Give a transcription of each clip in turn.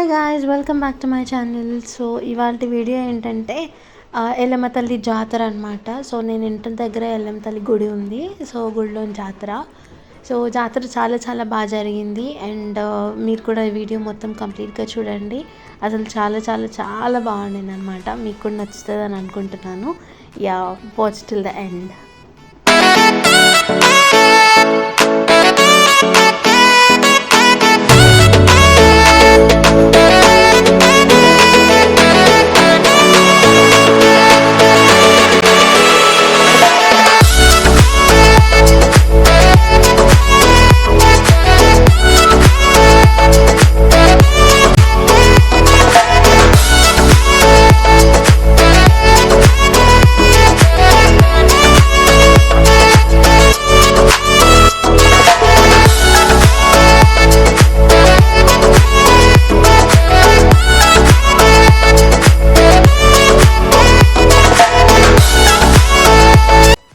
Hi guys, welcome back to my channel. So ఇవాళ video ఏంటంటే ఎల్లమ్మ తల్లి జాతర అనమాట. సో నేను ఇంటి దగ్గర ఎల్లమ్మ తల్లి గుడి ఉంది. సో గుడిలో జాతర. సో జాతర చాలా చాలా బాగా జరిగింది. అండ్ మీరు కూడా ఈ వీడియో మొత్తం కంప్లీట్గా చూడండి. అసలు చాలా చాలా చాలా బాగుండింది అనమాట. మీకు కూడా నచ్చుతుంది అని అనుకుంటున్నాను. Yeah, watch till the end.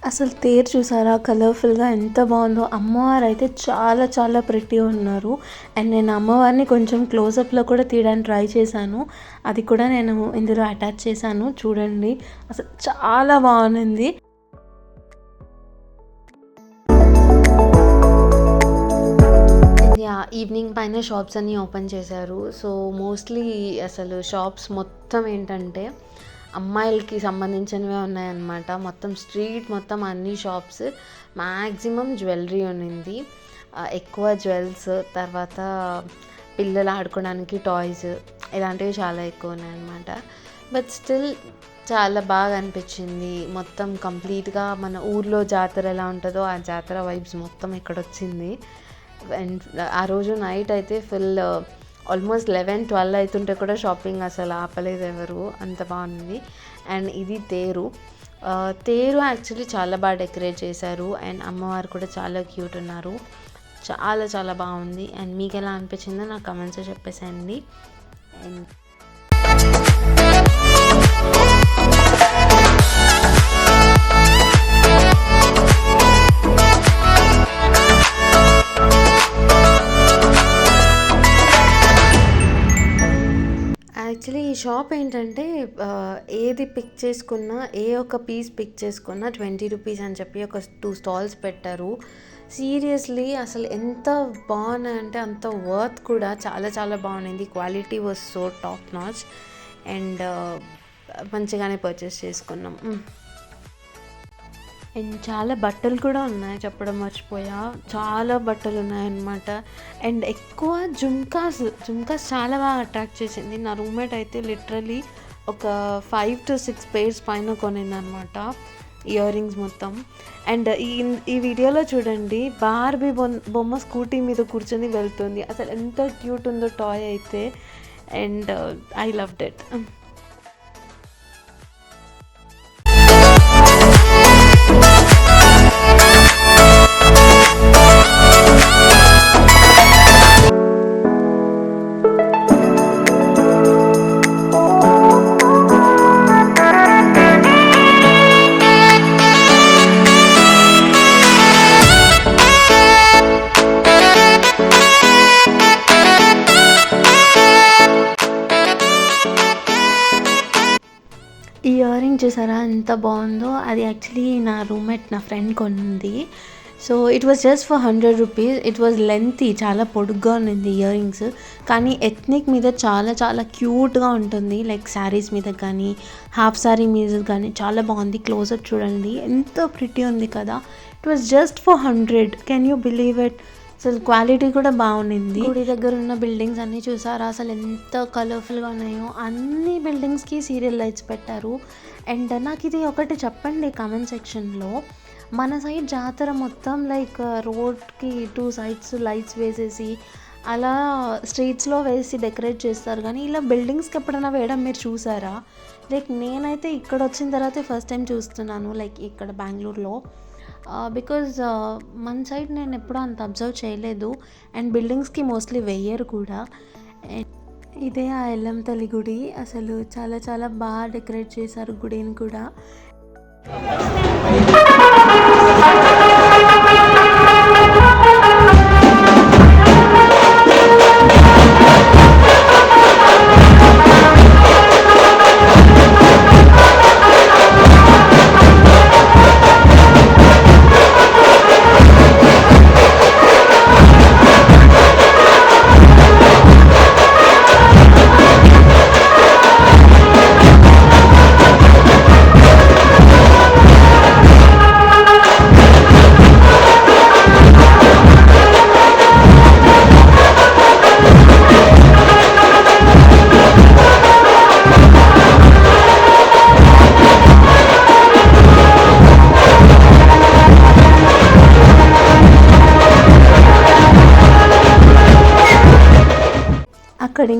అసలు తేరు చూసారా, కలర్ఫుల్గా ఎంత బాగుందో. అమ్మవారు అయితే చాలా చాలా ప్రిటీ ఉన్నారు. అండ్ నేను అమ్మవారిని కొంచెం క్లోజప్లో కూడా తీయడానికి ట్రై చేశాను. అది కూడా నేను ఇందులో అటాచ్ చేశాను, చూడండి. అసలు చాలా బాగుంది. ఈవినింగ్ పైన షాప్స్ అన్నీ ఓపెన్ చేశారు. సో మోస్ట్లీ అసలు షాప్స్ మొత్తం ఏంటంటే అమ్మాయిలకి సంబంధించినవే ఉన్నాయన్నమాట. మొత్తం స్ట్రీట్ మొత్తం అన్ని షాప్స్, మ్యాక్సిమం జ్యువెలరీ ఉన్నింది. ఎక్కువ జ్యువెల్స్, తర్వాత పిల్లలు ఆడుకోవడానికి టాయ్స్, ఇలాంటివి చాలా ఎక్కువ ఉన్నాయన్నమాట. బట్ స్టిల్ చాలా బాగా అనిపించింది. మొత్తం కంప్లీట్గా మన ఊర్లో జాతర ఎలా ఉంటుందో ఆ జాతర వైబ్స్ మొత్తం ఇక్కడ వచ్చింది. అండ్ ఆ రోజు నైట్ అయితే ఫుల్ ఆల్మోస్ట్ 11-12 అవుతుంటే కూడా షాపింగ్ అసలు ఆపలేదు ఎవరు, అంత బాగుంది. అండ్ ఇది తేరు. తేరు యాక్చువల్లీ చాలా బాగా డెకరేట్ చేశారు. అండ్ అమ్మవారు కూడా చాలా క్యూట్ ఉన్నారు. చాలా చాలా బాగుంది. అండ్ మీకు ఎలా అనిపించిందో నాకు కమెంట్స్లో చెప్పేసేయండి. అండ్ యాక్చువల్లీ ఈ షాప్ ఏంటంటే ఏది పిక్ చేసుకున్నా, ఏ ఒక్క పీస్ పిక్ చేసుకున్నా 20 రూపీస్ అని చెప్పి ఒక 2 స్టాల్స్ పెట్టారు. సీరియస్లీ అసలు ఎంత బాగున్నాయంటే అంత వర్త్ కూడా. చాలా చాలా బాగుంది. Quality was so top notch. And మంచిగానే పర్చేస్ చేసుకున్నాం. అండ్ చాలా బట్టలు కూడా ఉన్నాయి, చెప్పడం మర్చిపోయా. చాలా బట్టలు ఉన్నాయన్నమాట. అండ్ ఎక్కువ జుమ్కాస్ చాలా బాగా అట్రాక్ట్ చేసింది. నా రూమ్మేట్ అయితే లిటరలీ ఒక 5 to 6 pairs పైన కొనిందనమాట, ఇయర్ రింగ్స్ మొత్తం. అండ్ ఈ వీడియోలో చూడండి, బార్బీ బొమ్మ స్కూటీ మీద కూర్చొని వెళ్తుంది. అసలు ఎంత క్యూట్ ఉందో టాయ్ అయితే. And I loved it. ఈ ఇయర్ రింగ్ చూసారా ఎంత బాగుందో. అది యాక్చువల్లీ నా రూమ్మేట్, నా ఫ్రెండ్ కొనింది. So it was just for 100 rupees. It was lengthy, చాలా పొడుగ్గా ఉన్నింది ఇయర్ రింగ్స్. కానీ ఎథ్నిక్ మీద చాలా చాలా క్యూట్గా ఉంటుంది. లైక్ శారీస్ మీద కానీ, హాఫ్ శారీ మీద కానీ చాలా బాగుంది. క్లోజప్ చూడండి, ఎంత ప్రిటీ ఉంది కదా. It was just for 100. Can you believe it? అసలు క్వాలిటీ కూడా బాగుండింది. గుడి దగ్గర ఉన్న బిల్డింగ్స్ అన్నీ చూసారా, అసలు ఎంత కలర్ఫుల్గా ఉన్నాయో. అన్ని బిల్డింగ్స్కి సీరియల్ లైట్స్ పెట్టారు. అండ్ నాకు ఇది ఒకటి చెప్పండి కామెంట్ సెక్షన్లో. మన సైడ్ జాతర మొత్తం లైక్ రోడ్కి 2 sides లైట్స్ వేసేసి అలా స్ట్రీట్స్లో వేసి డెకరేట్ చేస్తారు, కానీ ఇలా బిల్డింగ్స్కి ఎప్పుడైనా వేయడం మీరు చూసారా? లైక్ నేనైతే ఇక్కడ వచ్చిన తర్వాత ఫస్ట్ టైం చూస్తున్నాను, లైక్ ఇక్కడ బెంగళూరులో. బికాజ్ మన సైడ్ నేను ఎప్పుడూ అంత అబ్జర్వ్ చేయలేదు. అండ్ బిల్డింగ్స్కి మోస్ట్లీ వెయ్యరు కూడా. ఇదే ఆ ఎల్లమ్మ తల్లి గుడి. అసలు చాలా చాలా బాగా డెకరేట్ చేశారు గుడిని కూడా.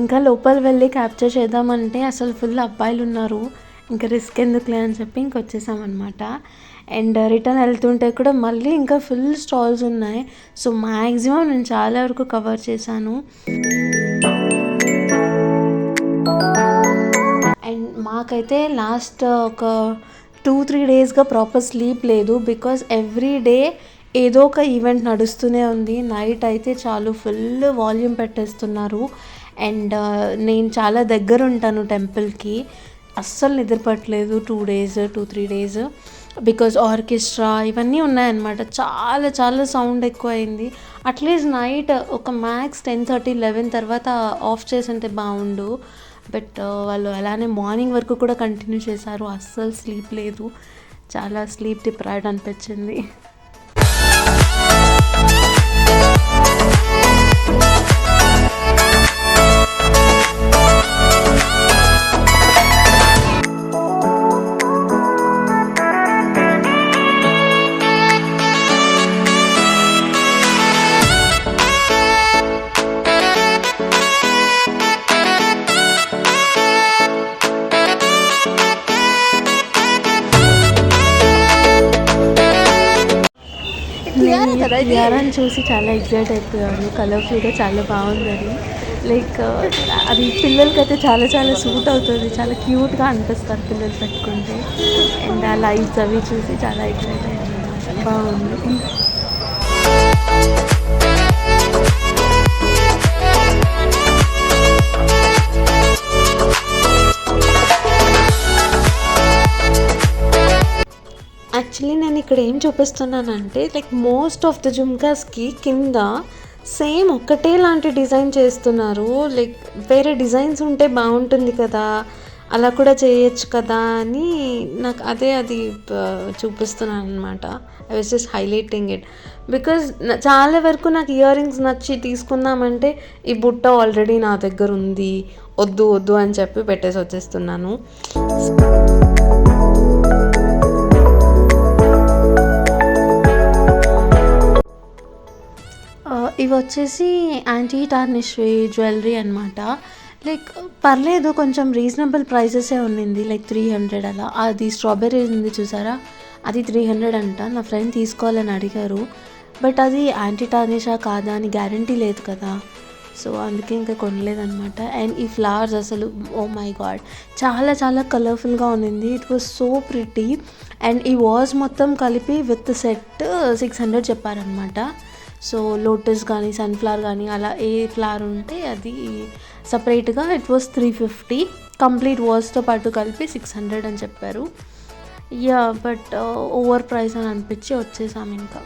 ఇంకా లోపల వెళ్ళి క్యాప్చర్ చేద్దామంటే అసలు ఫుల్ అబ్బాయిలు ఉన్నారు. ఇంకా రిస్క్ ఎందుకులే అని చెప్పి ఇంకొచ్చేసామన్నమాట. అండ్ రిటర్న్ వెళ్తుంటే కూడా మళ్ళీ ఇంకా ఫుల్ స్టాల్స్ ఉన్నాయి. సో మ్యాక్సిమం నేను చాలా వరకు కవర్ చేశాను. అండ్ మాకైతే లాస్ట్ ఒక 2-3 డేస్గా ప్రాపర్ స్లీప్ లేదు. బికాజ్ ఎవ్రీ డే ఏదో ఒక ఈవెంట్ నడుస్తూనే ఉంది. నైట్ అయితే చాలు ఫుల్ వాల్యూమ్ పెట్టేస్తున్నారు. అండ్ నేను చాలా దగ్గర ఉంటాను టెంపుల్కి, అస్సలు నిద్రపట్టలేదు 2-3 డేస్. బికాజ్ ఆర్కెస్ట్రా ఇవన్నీ ఉన్నాయన్నమాట. చాలా చాలా సౌండ్ ఎక్కువ అయింది. అట్లీస్ట్ నైట్ ఒక మ్యాక్స్ 10:30-11 తర్వాత ఆఫ్ చేసింటే బాగుండు. బట్ వాళ్ళు అలానే మార్నింగ్ వరకు కూడా కంటిన్యూ చేశారు. అస్సలు స్లీప్ లేదు. చాలా స్లీప్ డిప్రైవ్డ్ అనిపించింది. యారాని చూసి చాలా ఎక్సైట్ అయిపోయాను. కలర్ఫుల్గా చాలా బాగుందని. లైక్ అది పిల్లలకైతే చాలా చాలా సూట్ అవుతుంది. చాలా క్యూట్గా అనిపిస్తారు పిల్లలు పెట్టుకుంటే. అండ్ ఆ లైట్స్ అవి చూసి చాలా ఎక్సైట్ అయ్యాను. బాగుంది. యాక్చువల్లీ నేను ఇక్కడ ఏం చూపిస్తున్నానంటే లైక్ మోస్ట్ ఆఫ్ ద జుమ్కాస్కి కింద సేమ్ ఒకటే లాంటి డిజైన్ చేస్తున్నారు. లైక్ వేరే డిజైన్స్ ఉంటే బాగుంటుంది కదా, అలా కూడా చేయొచ్చు కదా అని నాకు అది చూపిస్తున్నాను అనమాట. I was just highlighting it. Because చాలా వరకు నాకు ఇయర్ రింగ్స్ నచ్చి తీసుకుందామంటే ఈ బుట్ట ఆల్రెడీ నా దగ్గర ఉంది, వద్దు అని చెప్పి పెట్టేసి వచ్చేస్తున్నాను. ఇవి వచ్చేసి యాంటీ టార్నిష్ జ్యువెలరీ అనమాట. లైక్ పర్లేదు, కొంచెం రీజనబుల్ ప్రైసెసే ఉన్నింది. లైక్ 300 అలా. అది స్ట్రాబెర్రీ ఉంది చూసారా, అది 300 అంట. నా ఫ్రెండ్ తీసుకోవాలని అడిగారు. బట్ అది యాంటీ టార్నిషా కాదా అని గ్యారంటీ లేదు కదా, సో అందుకే ఇంకా కొనలేదన్నమాట. అండ్ ఈ ఫ్లవర్స్ అసలు ఓ మై గాడ్ చాలా చాలా కలర్ఫుల్గా ఉన్నింది. It was so pretty. And ఈ వాజ్ మొత్తం కలిపి విత్ సెట్ 600 చెప్పారనమాట. సో లోటస్ కానీ సన్ఫ్లవర్ కానీ అలా ఏ ఫ్లవర్ ఉంటే అది సపరేట్గా ఇట్ వాస్ 350. కంప్లీట్ వాజ్తో పాటు కలిపి 600 అని చెప్పారు. యా బట్ ఓవర్ ప్రైస్ అని అనిపించి వచ్చేసాము ఇంకా.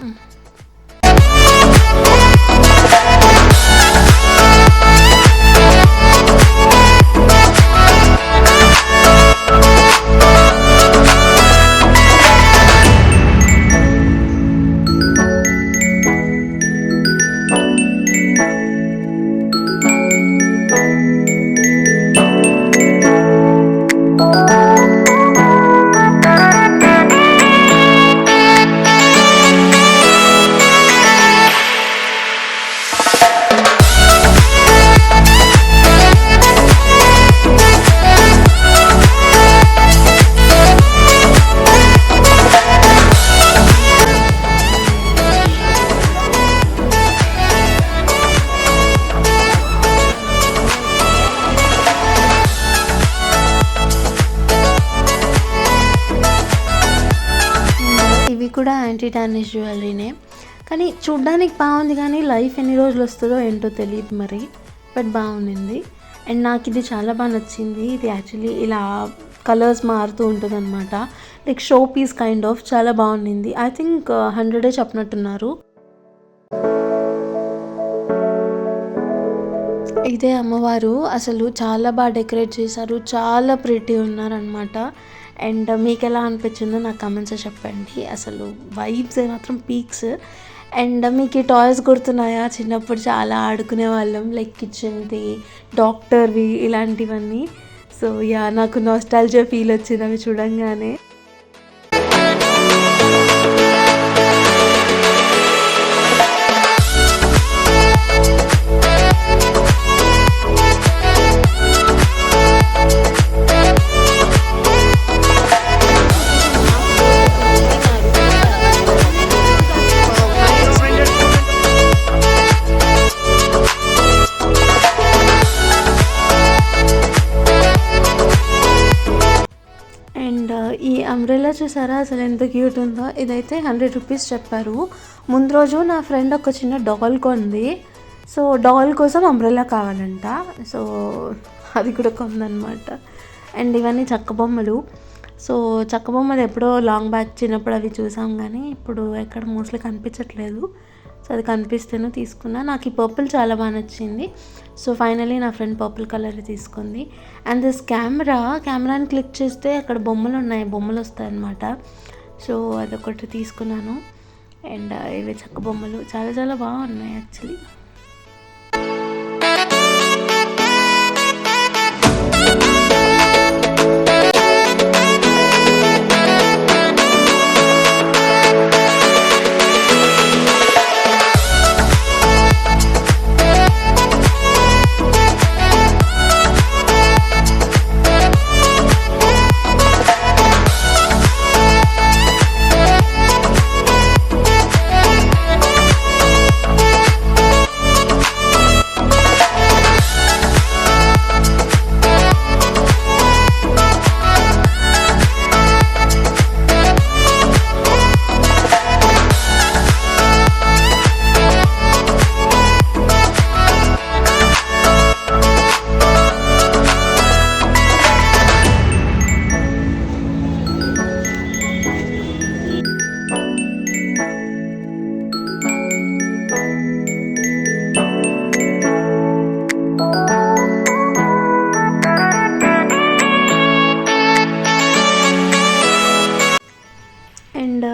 కూడా యాంటీ టార్నిష్ జ్యువెలరీనే, కానీ చూడ్డానికి బాగుంది. కానీ లైఫ్ ఎన్ని రోజులు వస్తుందో ఏంటో తెలియదు మరి, బట్ బాగుంది. అండ్ నాకు ఇది చాలా బాగా నచ్చింది. ఇది యాక్చువల్లీ ఇలా కలర్స్ మారుతూ ఉంటుంది అనమాట. Like show piece kind of. చాలా బాగుంది. ఐ థింక్ 100 చెప్పినట్టున్నారు. ఇదే అమ్మవారు. అసలు చాలా బాగా డెకరేట్ చేశారు. చాలా ప్రిటీ ఉన్నారనమాట. అండ్ మీకు ఎలా అనిపించిందో నాకు కమెంట్స్లో చెప్పండి. అసలు వైబ్స్ మాత్రం పీక్స్. అండ్ మీకు ఈ టాయ్స్ గుర్తున్నాయా? చిన్నప్పుడు చాలా ఆడుకునే వాళ్ళం. లైక్ కిచెన్ది, డాక్టర్వి, ఇలాంటివన్నీ. సో యా, నాకు నాస్టాల్జియా ఫీల్ వచ్చింది అవి చూడంగానే. అంబ్రెల్లా చూసారా అసలు ఎంత క్యూట్ ఉందో. ఇదైతే 100 రూపీస్ చెప్పారు. ముందు రోజు నా ఫ్రెండ్ ఒక చిన్న డాల్ కొంది. సో డాల్ కోసం అంబ్రెల్లా కావాలంట. సో అది కూడా కొందనమాట. అండ్ ఇవన్నీ చెక్క బొమ్మలు. సో చెక్క బొమ్మలు ఎప్పుడో లాంగ్ బ్యాక్ చిన్నప్పుడు అవి చూసాం, కానీ ఇప్పుడు ఎక్కడ మోస్ట్లీ కనిపించట్లేదు. సో అది కనిపిస్తేనే తీసుకున్నా. నాకు ఈ పర్పుల్ చాలా బాగా నచ్చింది. సో ఫైనలీ నా ఫ్రెండ్ పర్పుల్ కలర్ తీసుకుంది. అండ్ దిస్ కెమెరాని క్లిక్ చేస్తే అక్కడ బొమ్మలు ఉన్నాయి, బొమ్మలు వస్తాయన్నమాట. సో అదొకటి తీసుకున్నాను. అండ్ ఇవి చెక్క బొమ్మలు చాలా చాలా బాగున్నాయి యాక్చువల్లీ. అండ్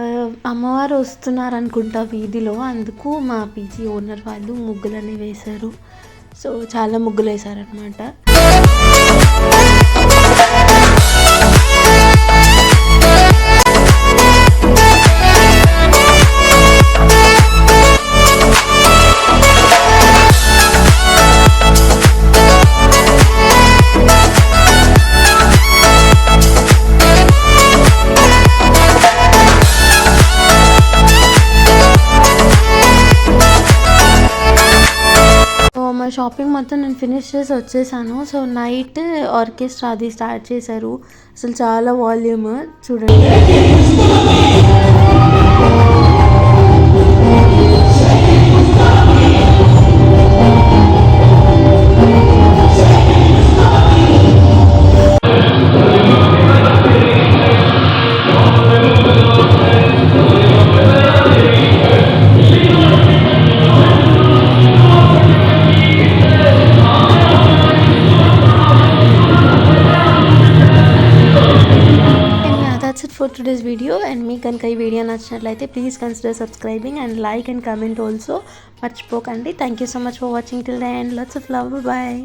అమ్మవారు వస్తున్నారు అనుకుంటా వీధిలో, అందుకు మా పీజీ ఓనర్ వాళ్ళు ముగ్గులని వేశారు. సో చాలా ముగ్గులు వేశారనమాట. షాపింగ్ మొత్తం నేను ఫినిష్ చేసి వచ్చేసాను. సో నైట్ ఆర్కెస్ట్రా అది స్టార్ట్ చేశారు. అసలు చాలా వాల్యూమ్ చూడండి. For today's video, and మీకు కనుక ఈ వీడియో నచ్చినట్లయితే please consider subscribing and like and comment also మర్చిపోకండి. Thank you so much for watching till the end. Lots of love. Bye.